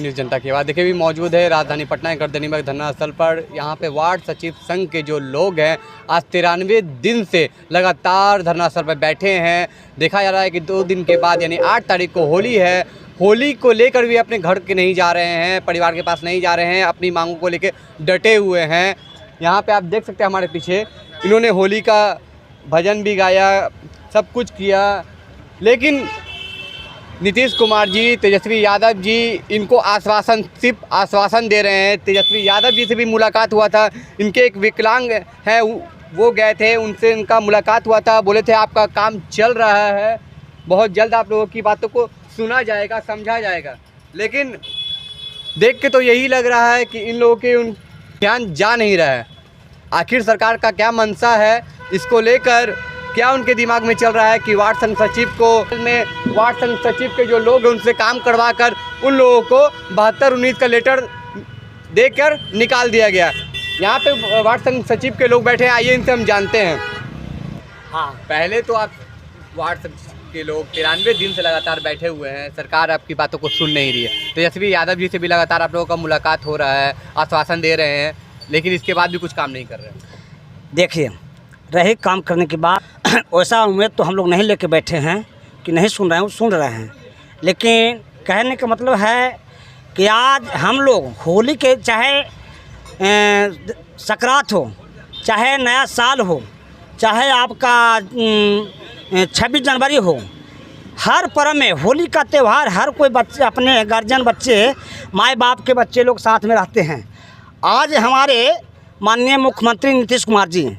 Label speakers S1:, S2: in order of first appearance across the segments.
S1: News जनता की आवाज़। देखिए भी मौजूद है राजधानी पटना के गर्दनीबाग धरना स्थल पर। यहाँ पे वार्ड सचिव संघ के जो लोग हैं आज 93 दिन से लगातार धरना स्थल पर बैठे हैं। देखा जा रहा है कि 2 दिन के बाद यानी 8 तारीख को होली है। होली को लेकर भी अपने घर के नहीं जा रहे हैं, परिवार के पास नहीं जा रहे हैं, अपनी मांगों को लेकर डटे हुए हैं। यहाँ पे आप देख सकते हैं हमारे पीछे इन्होंने होली का भजन भी गाया, सब कुछ किया, लेकिन नीतीश कुमार जी, तेजस्वी यादव जी इनको सिर्फ आश्वासन दे रहे हैं। तेजस्वी यादव जी से भी मुलाकात हुआ था, इनके एक विकलांग है वो गए थे, उनसे इनका मुलाकात हुआ था, बोले थे आपका काम चल रहा है, बहुत जल्द आप लोगों की बातों को सुना जाएगा, समझा जाएगा। लेकिन देख के तो यही लग रहा है कि इन लोगों के उन ध्यान जा नहीं रहा है। आखिर सरकार का क्या मंशा है, इसको लेकर क्या उनके दिमाग में चल रहा है कि वार्ड संघ सचिव के जो लोग हैं उनसे काम करवा कर उन लोगों को 72-19 का लेटर देकर निकाल दिया गया। यहाँ पे वार्ड संघ सचिव के लोग बैठे हैं, आइए इनसे हम जानते हैं। हाँ, पहले तो आप वार्ड संघ के लोग 93 दिन से लगातार बैठे हुए हैं, सरकार आपकी बातों को सुन नहीं रही है। तेजस्वी यादव जी से भी लगातार आप लोगों का मुलाकात हो रहा है, आश्वासन दे रहे हैं, लेकिन इसके बाद भी कुछ काम नहीं कर रहे हैं।
S2: देखिए, रहे काम करने के बाद वैसा उम्मीद तो हम लोग नहीं लेके बैठे हैं कि नहीं सुन रहे हैं, सुन रहे हैं। लेकिन कहने का मतलब है कि आज हम लोग होली के चाहे सकरात हो, चाहे नया साल हो, चाहे आपका 26 जनवरी हो, हर पर्व में होली का त्यौहार हर कोई बच्चे अपने गार्जियन बच्चे, माँ बाप के बच्चे लोग साथ में रहते हैं। आज हमारे माननीय मुख्यमंत्री नीतीश कुमार जी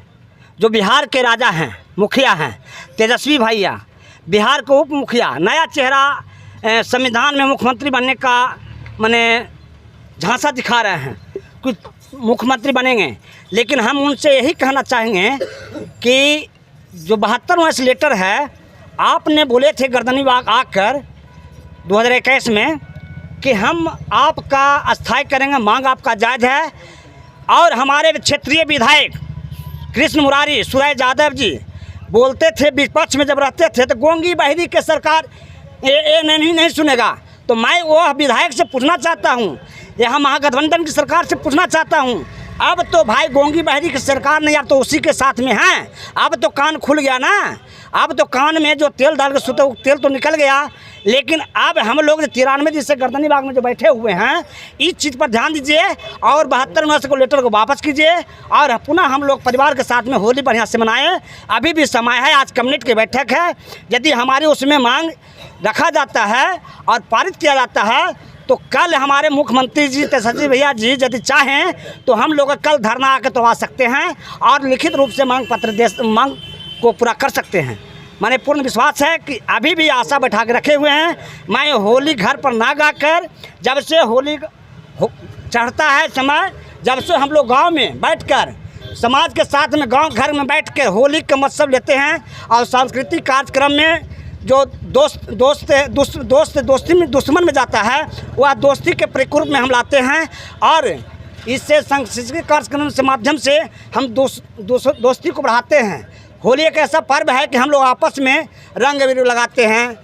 S2: जो बिहार के राजा हैं, मुखिया हैं, तेजस्वी भैया बिहार के उप मुखिया, नया चेहरा संविधान में मुख्यमंत्री बनने का माने झांसा दिखा रहे हैं, कुछ मुख्यमंत्री बनेंगे। लेकिन हम उनसे यही कहना चाहेंगे कि जो 72वां लेटर है, आपने बोले थे गर्दनीबाग आकर 2021 में कि हम आपका अस्थायी करेंगे, मांग आपका जायज़ है। और हमारे क्षेत्रीय विधायक कृष्ण मुरारी सुरेश यादव जी बोलते थे, विपक्ष में जब रहते थे तो गोंगी बहरी के सरकार ये नहीं सुनेगा। तो मैं वो विधायक से पूछना चाहता हूँ, यहाँ महागठबंधन की सरकार से पूछना चाहता हूँ, अब तो भाई गोंगी बहरी की सरकार नहीं, अब तो उसी के साथ में हैं, अब तो कान खुल गया ना, अब तो कान में जो तेल डाल के सोते तेल तो निकल गया। लेकिन अब हम लोग 93 दिन से गर्दनीबाग में जो बैठे हुए हैं, इस चीज़ पर ध्यान दीजिए और 72 को लेटर को वापस कीजिए और पुनः हम लोग परिवार के साथ में होली बढ़िया से मनाएं। अभी भी समय है, आज कैबिनेट की बैठक है, यदि हमारी उसमें मांग रखा जाता है और पारित किया जाता है तो कल हमारे मुख्यमंत्री जी तेजस्वी भैया जी यदि चाहें तो हम लोग कल धरना आकर तो आ सकते हैं और लिखित रूप से मांग को पूरा कर सकते हैं। मैंने पूर्ण विश्वास है कि अभी भी आशा बैठा के रखे हुए हैं। मैं होली घर पर ना गाकर, जब से होली चढ़ता है समय, जब से हम लोग गांव में बैठकर समाज के साथ में गांव घर में बैठ कर होली का महोत्सव लेते हैं और सांस्कृतिक कार्यक्रम में जो दोस्ती में दुश्मन में जाता है, वह दोस्ती के प्रकोप में हम लाते हैं और इससे सांस्कृतिक कार्यक्रम के माध्यम से हम दोस्ती को बढ़ाते हैं। होली एक ऐसा पर्व है कि हम लोग आपस में रंग अबीर लगाते हैं,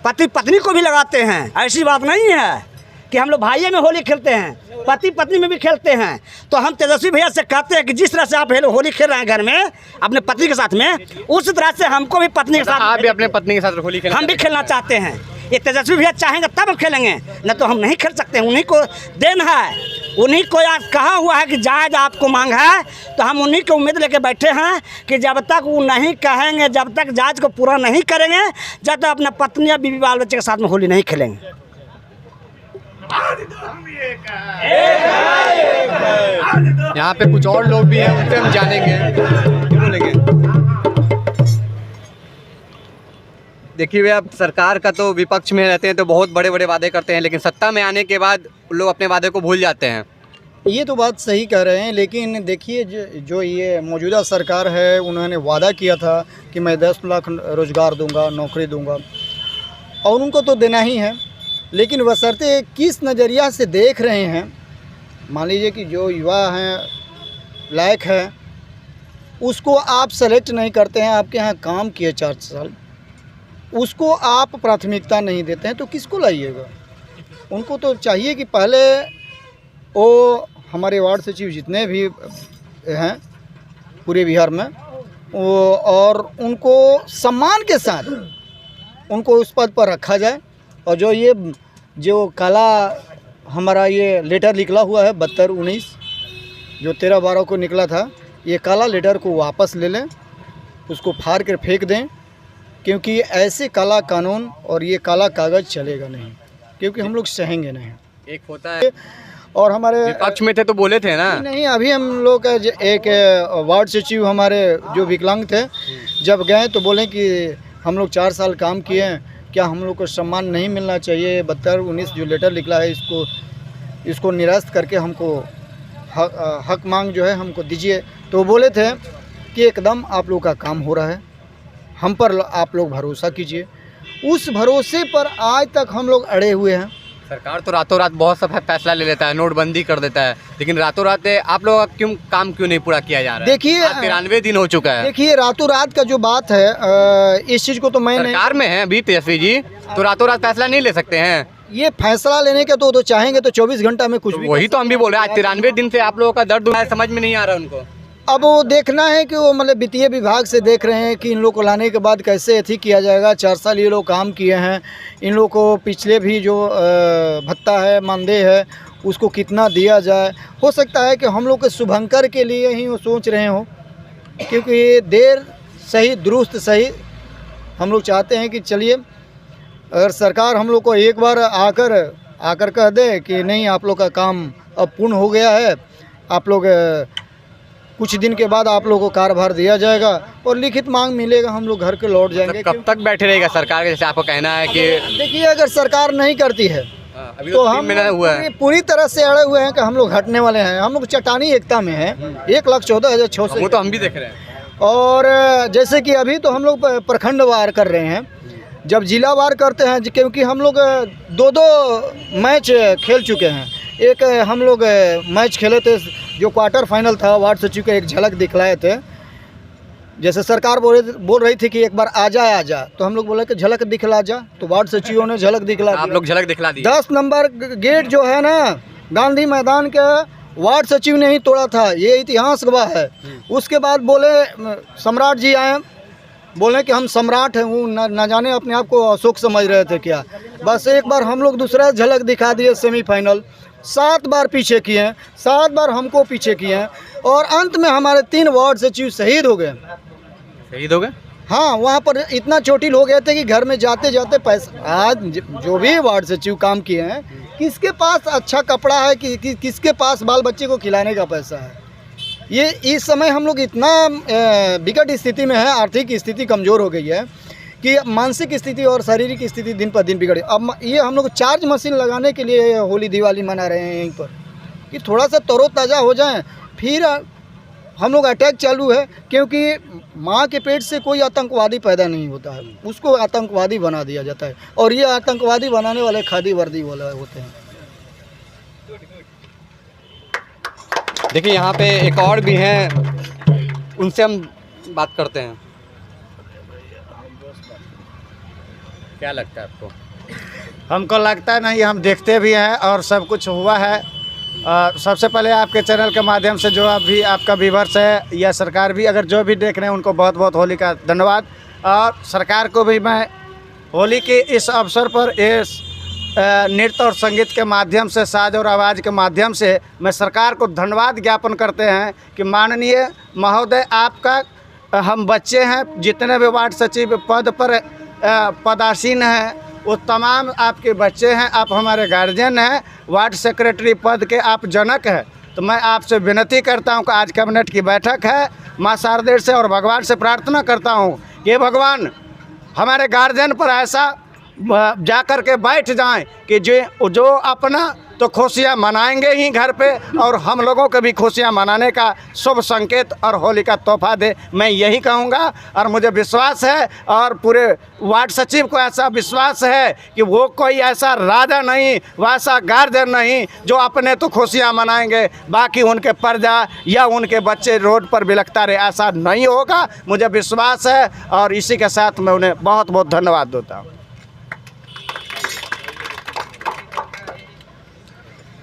S2: पति पत्नी को भी लगाते हैं। ऐसी बात नहीं है कि हम लोग भाइयों में होली खेलते हैं, पति पत्नी में भी खेलते हैं। तो हम तेजस्वी भैया से कहते हैं कि जिस तरह से आप होली खेल रहे हैं घर में अपने पति के साथ में, उस तरह से हमको भी पत्नी के साथ,
S1: आप भी अपने पत्नी के साथ होली खेलना,
S2: हम भी खेलना चाहते हैं। ये तेजस्वी भैया चाहेंगे तब हम खेलेंगे, न तो हम नहीं खेल सकते हैं। उन्हीं को देन है, उन्हीं को आज कहा हुआ है कि जायज़ आपको मांग है, तो हम उन्हीं की उम्मीद लेके बैठे हैं कि जब तक वो नहीं कहेंगे, जब तक जायज़ को पूरा नहीं करेंगे, जब तक अपना पत्नी या बीवी बाल बच्चे के साथ में होली नहीं खेलेंगे।
S1: यहाँ पे कुछ और लोग भी हैं, उनसे हम जानेंगे, बोलेंगे। देखिए भैया, सरकार का तो विपक्ष में रहते हैं तो बहुत बड़े बड़े वादे करते हैं, लेकिन सत्ता में आने के बाद लोग अपने वादे को भूल जाते हैं।
S3: ये तो बात सही कह रहे हैं, लेकिन देखिए जो ये मौजूदा सरकार है, उन्होंने वादा किया था कि मैं 10 लाख रोज़गार दूंगा, नौकरी दूंगा, और उनको तो देना ही है। लेकिन बशर्ते किस नज़रिया से देख रहे हैं। मान लीजिए कि जो युवा हैं, लायक है, उसको आप सेलेक्ट नहीं करते हैं, आपके यहाँ काम किए 4 साल, उसको आप प्राथमिकता नहीं देते हैं, तो किसको लाइएगा? उनको तो चाहिए कि पहले वो हमारे वार्ड सचिव जितने भी हैं पूरे बिहार में वो, और उनको सम्मान के साथ उनको उस पद पर रखा जाए। और जो काला हमारा ये लेटर निकला हुआ है 72-19 जो 13-12 को निकला था, ये काला लेटर को वापस ले लें, उसको फाड़ कर फेंक दें, क्योंकि ऐसे काला कानून और ये काला कागज़ चलेगा नहीं, क्योंकि हम लोग सहेंगे नहीं।
S1: एक होता है
S3: और हमारे
S1: विपक्ष में थे तो बोले थे ना,
S3: नहीं अभी हम लोग का एक वार्ड सचिव हमारे जो विकलांग थे, जब गए तो बोले कि हम लोग 4 साल काम किए हैं, क्या हम लोग को सम्मान नहीं मिलना चाहिए? 72-19 जो लेटर निकला है इसको निरस्त करके हमको हक मांग जो है हमको दीजिए। तो बोले थे कि एकदम आप लोग का काम हो रहा है, हम पर आप लोग भरोसा कीजिए। उस भरोसे पर आज तक हम लोग अड़े हुए हैं।
S1: सरकार तो रातों रात बहुत सा फैसला ले लेता है, नोटबंदी कर देता है, लेकिन रातों रात आप लोगों का काम क्यों नहीं पूरा किया जा रहा है?
S3: देखिए
S1: 93 दिन हो चुका है।
S3: देखिए रातों रात का जो बात है, इस चीज़ को तो मैं
S1: सरकार में है अभी तेजस्वी जी, तो रातों रात फैसला नहीं ले सकते हैं।
S3: ये फैसला लेने का तो चाहेंगे तो 24 घंटा में कुछ भी।
S1: वही तो हम भी बोल रहे हैं, आज 93 दिन से आप लोगों का दर्द समझ में नहीं आ रहा उनको।
S3: अब वो देखना है कि वो मतलब वित्तीय विभाग से देख रहे हैं कि इन लोग को लाने के बाद कैसे अथी किया जाएगा। 4 साल ये लोग काम किए हैं, इन लोग को पिछले भी जो भत्ता है मानदेय है उसको कितना दिया जाए। हो सकता है कि हम लोग के शुभंकर के लिए ही वो सोच रहे हों, क्योंकि देर सही दुरुस्त सही हम लोग चाहते हैं कि चलिए अगर सरकार हम लोग को एक बार आकर कह दे कि नहीं आप लोग का काम अब पूर्ण हो गया है, आप लोग कुछ दिन के बाद आप लोगों को कार्यभार दिया जाएगा और लिखित मांग मिलेगा, हम लोग घर के लौट जाएंगे।
S1: कब तक बैठे रहेगा सरकार? जैसे आपको कहना है कि
S3: देखिए अगर सरकार नहीं करती है
S1: अभी
S3: तो
S1: 3
S3: हम
S1: महीना हुआ है,
S3: पूरी तरह से अड़े हुए हैं कि हम लोग हटने वाले हैं। हम लोग चट्टानी एकता में हैं, 1,14,600
S1: वो तो हम भी देख रहे हैं।
S3: और जैसे कि अभी तो हम लोग प्रखंड वार कर रहे हैं, जब जिला वार करते हैं, क्योंकि हम लोग 2 मैच खेल चुके हैं। एक हम लोग मैच खेले थे जो क्वार्टर फाइनल था, वार्ड सचिव का एक झलक दिखलाए थे। जैसे सरकार बोल रही थी कि एक बार आ जा, तो हम लोग बोले कि झलक दिखला जा, तो वार्ड सचिवों ने झलक दिखला
S1: आप लोग झलक दिखला दी।
S3: 10 नंबर गेट जो है ना गांधी मैदान के वार्ड सचिव ने ही तोड़ा था, ये इतिहास गवाह है। उसके बाद बोले सम्राट जी आए, बोले कि हम सम्राट हैं, वो न जाने अपने आप को अशोक समझ रहे थे क्या। बस एक बार हम लोग दूसरा झलक दिखा दिए सेमीफाइनल, 7 बार पीछे किए हैं, 7 बार हमको पीछे किए हैं, और अंत में हमारे 3 वार्ड सचिव शहीद हो गए।
S1: शहीद हो गए?
S3: हाँ, वहाँ पर इतना चोटिल हो गए थे कि घर में जाते जाते पैसा, आज जो भी वार्ड सचिव काम किए हैं, किसके पास अच्छा कपड़ा है कि किसके पास बाल बच्चे को खिलाने का पैसा है। ये इस समय हम लोग इतना विकट स्थिति में है, आर्थिक स्थिति कमज़ोर हो गई है कि मानसिक स्थिति और शारीरिक स्थिति दिन पर दिन बिगड़ी। अब ये हम लोग चार्ज मशीन लगाने के लिए होली दिवाली मना रहे हैं यहीं पर, कि थोड़ा सा तरोताज़ा हो जाएं। फिर हम लोग अटैक चालू है, क्योंकि माँ के पेट से कोई आतंकवादी पैदा नहीं होता है, उसको आतंकवादी बना दिया जाता है, और ये आतंकवादी बनाने वाले खादी वर्दी वाले होते हैं।
S1: देखिए यहाँ पे एक और भी हैं, उनसे हम बात करते हैं। क्या लगता है आपको?
S4: हमको लगता नहीं, हम देखते भी हैं और सब कुछ हुआ है। सबसे पहले आपके चैनल के माध्यम से जो अभी आपका व्यूअर्स है या सरकार भी अगर जो भी देख रहे हैं उनको बहुत बहुत होली का धन्यवाद। और सरकार को भी मैं होली के इस अवसर पर इस नृत्य और संगीत के माध्यम से, साज और आवाज़ के माध्यम से मैं सरकार को धन्यवाद ज्ञापन करते हैं कि माननीय महोदय आपका हम बच्चे हैं, जितने भी वार्ड सचिव पद पर पदासीन हैं वो तमाम आपके बच्चे हैं, आप हमारे गार्जियन हैं, वार्ड सेक्रेटरी पद के आप जनक हैं। तो मैं आपसे विनती करता हूं कि आज कैबिनेट की बैठक है, मां शारदे से और भगवान से प्रार्थना करता हूं कि भगवान हमारे गार्जियन पर ऐसा जा कर के बैठ जाएं कि जो अपना तो खुशियाँ मनाएंगे ही घर पे, और हम लोगों को भी खुशियाँ मनाने का शुभ संकेत और होली का तोहफा दे, मैं यही कहूँगा। और मुझे विश्वास है और पूरे वार्ड सचिव को ऐसा विश्वास है कि वो कोई ऐसा राजा नहीं, वैसा गार्जियन नहीं जो अपने तो खुशियाँ मनाएंगे, बाकी उनके प्रजा या उनके बच्चे रोड पर बिलखता रहे, ऐसा नहीं होगा, मुझे विश्वास है। और इसी के साथ मैं उन्हें बहुत बहुत धन्यवाद देता हूँ।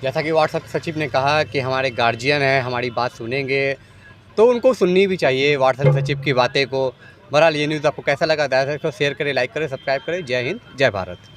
S1: जैसा कि वार्ड सचिव ने कहा कि हमारे गार्जियन हैं, हमारी बात सुनेंगे, तो उनको सुननी भी चाहिए वार्ड सचिव की बातें को। बहरहाल ये न्यूज़ आपको कैसा लगा, दया से इसको शेयर करें, लाइक करें, सब्सक्राइब करें। जय हिंद, जय भारत।